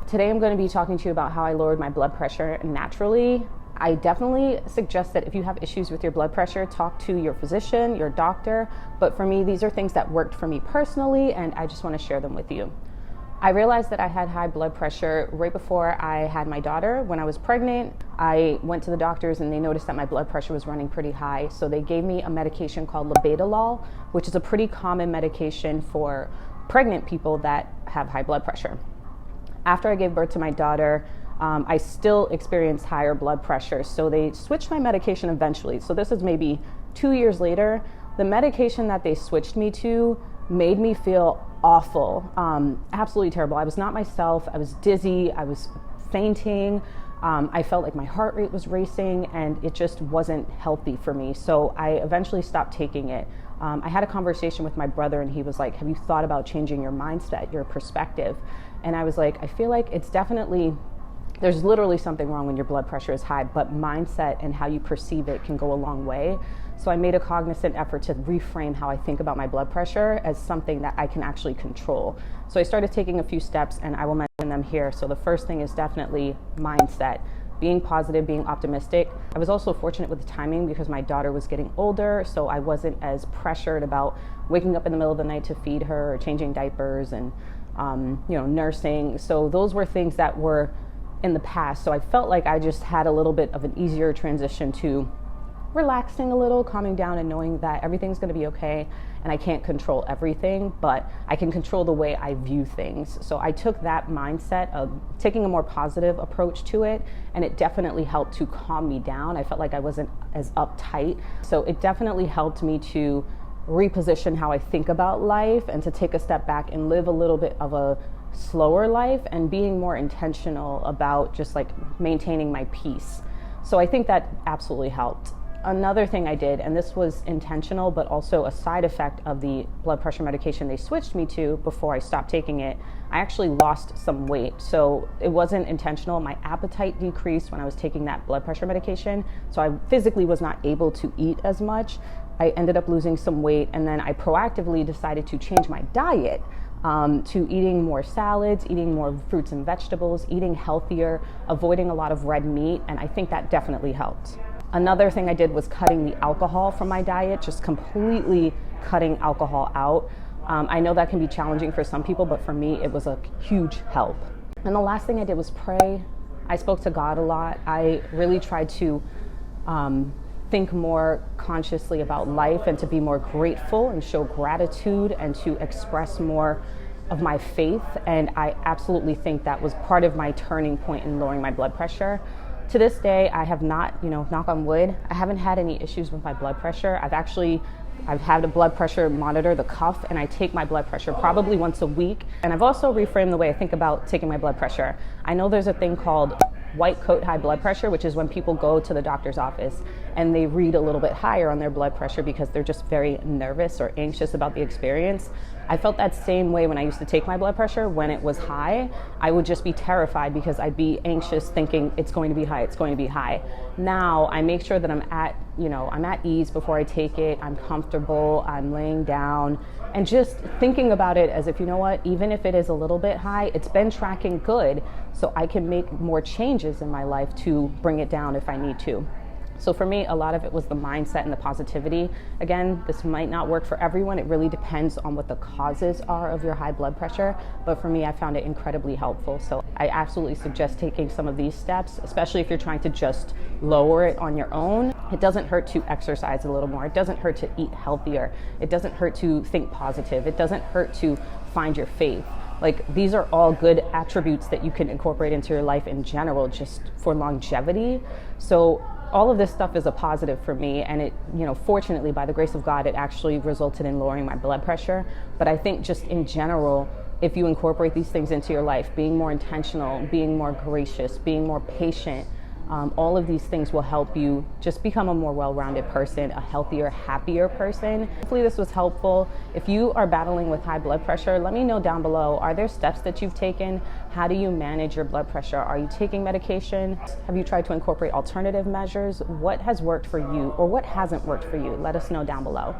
Today I'm going to be talking to you about how I lowered my blood pressure naturally. I definitely suggest that if you have issues with your blood pressure, talk to your physician, your doctor. But for me, these are things that worked for me personally, and I just want to share them with you. I realized that I had high blood pressure right before I had my daughter. When I was pregnant, I went to the doctors and they noticed that my blood pressure was running pretty high. So they gave me a medication called labetalol, which is a pretty common medication for pregnant people that have high blood pressure. After I gave birth to my daughter, I still experienced higher blood pressure. So they switched my medication eventually. So this is maybe 2 years later. The medication that they switched me to made me feel awful, absolutely terrible. I was not myself. I was dizzy. I was fainting. I felt like my heart rate was racing and it just wasn't healthy for me. So I eventually stopped taking it. I had a conversation with my brother and he was like, have you thought about changing your mindset, your perspective? And I was like, I feel like it's definitely, there's literally something wrong when your blood pressure is high, but mindset and how you perceive it can go a long way. So I made a cognizant effort to reframe how I think about my blood pressure as something that I can actually control. So I started taking a few steps and I will mention them here. So the first thing is definitely mindset. Being positive, being optimistic. I was also fortunate with the timing because my daughter was getting older, so I wasn't as pressured about waking up in the middle of the night to feed her or changing diapers and nursing. So those were things that were in the past. So I felt like I just had a little bit of an easier transition to relaxing a little, calming down, and knowing that everything's going to be okay and I can't control everything, but I can control the way I view things. So I took that mindset of taking a more positive approach to it, and it definitely helped to calm me down. I felt like I wasn't as uptight. So it definitely helped me to reposition how I think about life and to take a step back and live a little bit of a slower life and being more intentional about just like maintaining my peace. So I think that absolutely helped. Another thing I did, and this was intentional, but also a side effect of the blood pressure medication they switched me to before I stopped taking it, I actually lost some weight. So it wasn't intentional. My appetite decreased when I was taking that blood pressure medication. So I physically was not able to eat as much. I ended up losing some weight, and then I proactively decided to change my diet to eating more salads, eating more fruits and vegetables, eating healthier, avoiding a lot of red meat, and I think that definitely helped. Another thing I did was cutting the alcohol from my diet, just completely cutting alcohol out. I know that can be challenging for some people, but for me, it was a huge help. And the last thing I did was pray. I spoke to God a lot. I really tried to think more consciously about life and to be more grateful and show gratitude and to express more of my faith. And I absolutely think that was part of my turning point in lowering my blood pressure. To this day, I have not, knock on wood, I haven't had any issues with my blood pressure. I've had a blood pressure monitor, the cuff, and I take my blood pressure probably once a week. And I've also reframed the way I think about taking my blood pressure. I know there's a thing called white coat high blood pressure, which is when people go to the doctor's office and they read a little bit higher on their blood pressure because they're just very nervous or anxious about the experience. I felt that same way when I used to take my blood pressure. When it was high, I would just be terrified because I'd be anxious thinking it's going to be high, it's going to be high. Now I make sure that I'm at ease before I take it. I'm comfortable, I'm laying down and just thinking about it as if, even if it is a little bit high, it's been tracking good, so I can make more changes in my life to bring it down if I need to. So for me, a lot of it was the mindset and the positivity. Again, this might not work for everyone. It really depends on what the causes are of your high blood pressure. But for me, I found it incredibly helpful. So I absolutely suggest taking some of these steps, especially if you're trying to just lower it on your own. It doesn't hurt to exercise a little more. It doesn't hurt to eat healthier. It doesn't hurt to think positive. It doesn't hurt to find your faith. Like, these are all good attributes that you can incorporate into your life in general, just for longevity. So all of this stuff is a positive for me, and it, fortunately, by the grace of God, it actually resulted in lowering my blood pressure. But I think just in general, if you incorporate these things into your life, being more intentional, being more gracious, being more patient, all of these things will help you just become a more well-rounded person, a healthier, happier person. Hopefully this was helpful. If you are battling with high blood pressure, let me know down below. Are there steps that you've taken? How do you manage your blood pressure? Are you taking medication? Have you tried to incorporate alternative measures? What has worked for you or what hasn't worked for you? Let us know down below.